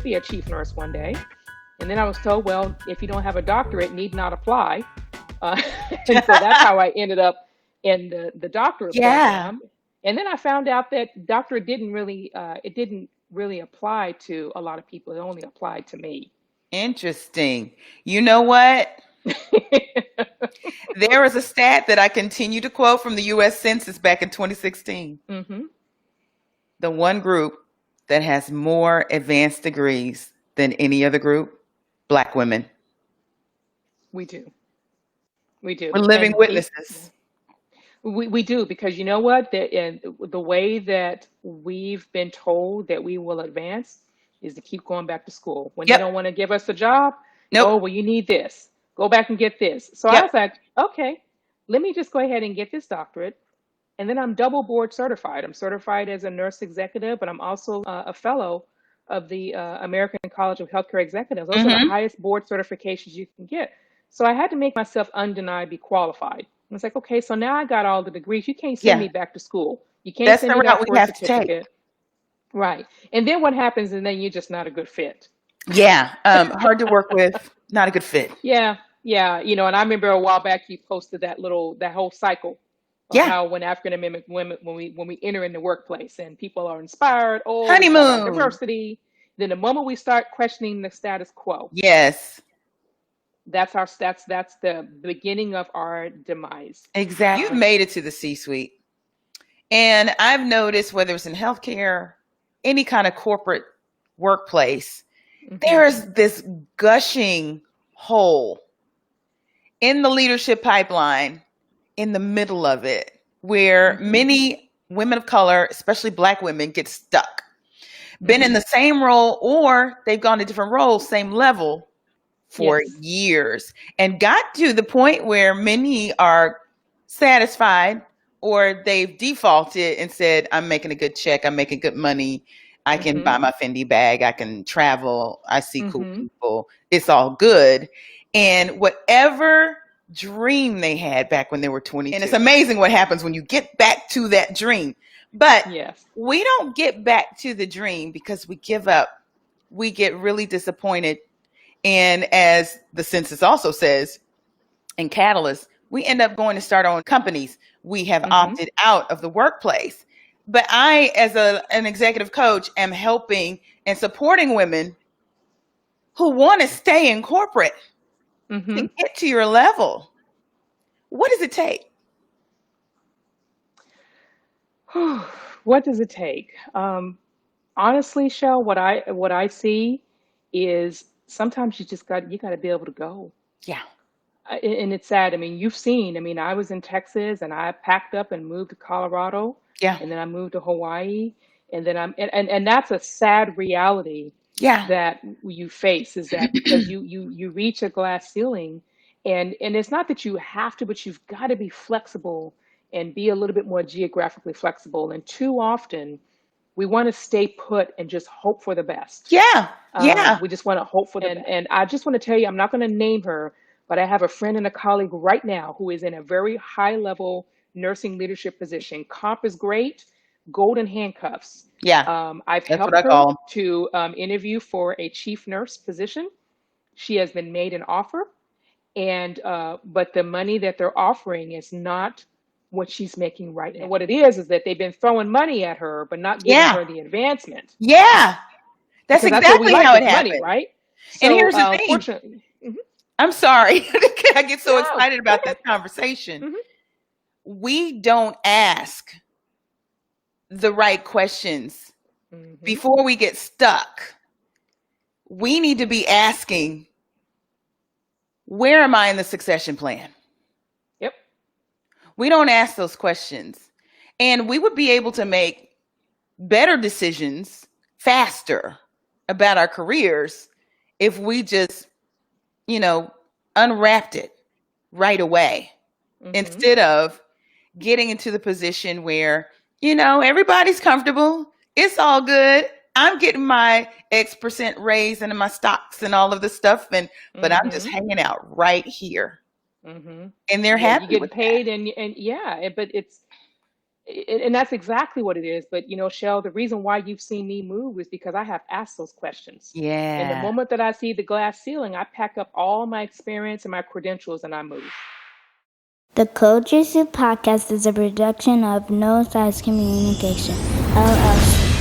be a chief nurse one day. And then I was told, well, if you don't have a doctorate, need not apply. Uh, and so that's how I ended up in the doctorate Yeah. program. And then I found out that doctorate it didn't really apply to a lot of people. It only applied to me. Interesting. You know what? There is a stat that I continue to quote from the US Census back in 2016. Hmm. The one group that has more advanced degrees than any other group, Black women. We do. We do. We're living witnesses. We do, because you know what? The way that we've been told that we will advance is to keep going back to school. When they Yep. don't want to give us a job, Nope. oh, well, you need this. Go back and get this. So I Yep. was like, okay, let me just go ahead and get this doctorate. And then I'm double board certified. I'm certified as a nurse executive, but I'm also a fellow of the American College of Healthcare Executives. Those are the Mm-hmm. highest board certifications you can get. So I had to make myself undeniably qualified. I was like, okay, so now I got all the degrees. You can't send Yeah. me back to school. You can't That's send the me route back for we a have to take. certificate. Right. And then what happens? And then you're just not a good fit. Yeah. Hard to work with, not a good fit. Yeah. Yeah. And I remember a while back you posted that whole cycle of Yeah. how when African American women, when we enter in the workplace and people are inspired, oh, we talk about Honeymoon. diversity. Then the moment we start questioning the status quo, Yes. that's the beginning of our demise. Exactly. You've made it to the C-suite. And I've noticed, whether it's in healthcare, any kind of corporate workplace, there is this gushing hole in the leadership pipeline, in the middle of it, where many women of color, especially Black women, get stuck. Been in the same role, or they've gone to different roles, same level for years, and got to the point where many are satisfied, or they've defaulted and said, I'm making a good check, I'm making good money, I can buy my Fendi bag, I can travel, I see cool people, it's all good. And whatever dream they had back when they were 22. And it's amazing what happens when you get back to that dream. But we don't get back to the dream because we give up. We get really disappointed. And as the census also says, in Catalyst, we end up going to start our own companies. We have opted out of the workplace. But I, as an executive coach, am helping and supporting women who want to stay in corporate to get to your level. What does it take? What does it take? Honestly, Shell, what I see is sometimes you got to be able to go. Yeah. And it's sad. I mean, you've seen. I mean, I was in Texas and I packed up and moved to Colorado. Yeah. And then I moved to Hawaii. And then and that's a sad reality. Yeah. That you face, is that because you reach a glass ceiling, and it's not that you have to, but you've got to be flexible and be a little bit more geographically flexible. And too often we want to stay put and just hope for the best. Yeah. Yeah. We just want to hope for the best. And I just want to tell you, I'm not going to name her, but I have a friend and a colleague right now who is in a very high level nursing leadership position. Comp is great, golden handcuffs. Yeah. I've That's helped what I her call 'em. to interview for a chief nurse position. She has been made an offer, and but the money that they're offering is not what she's making right now. What it is that they've been throwing money at her, but not giving her the advancement. Yeah. That's Because exactly what we how like it is happened. money, right? And So here's the thing. unfortunately, I'm sorry. I get so No, excited go about this ahead. conversation. We don't ask the right questions before we get stuck. We need to be asking, where am I in the succession plan? Yep. We don't ask those questions. And we would be able to make better decisions faster about our careers if we just, unwrapped it right away, instead of getting into the position where, everybody's comfortable. It's all good. I'm getting my X% raise into my stocks and all of this stuff. But I'm just hanging out right here. And they're happy You get with paid that. and but And that's exactly what it is. But Shell, the reason why you've seen me move is because I have asked those questions. And the Yeah. moment that I see the glass ceiling, I pack up all my experience and my credentials and I move. The Culture Soup Podcast is a production of No Size Communication, LLC.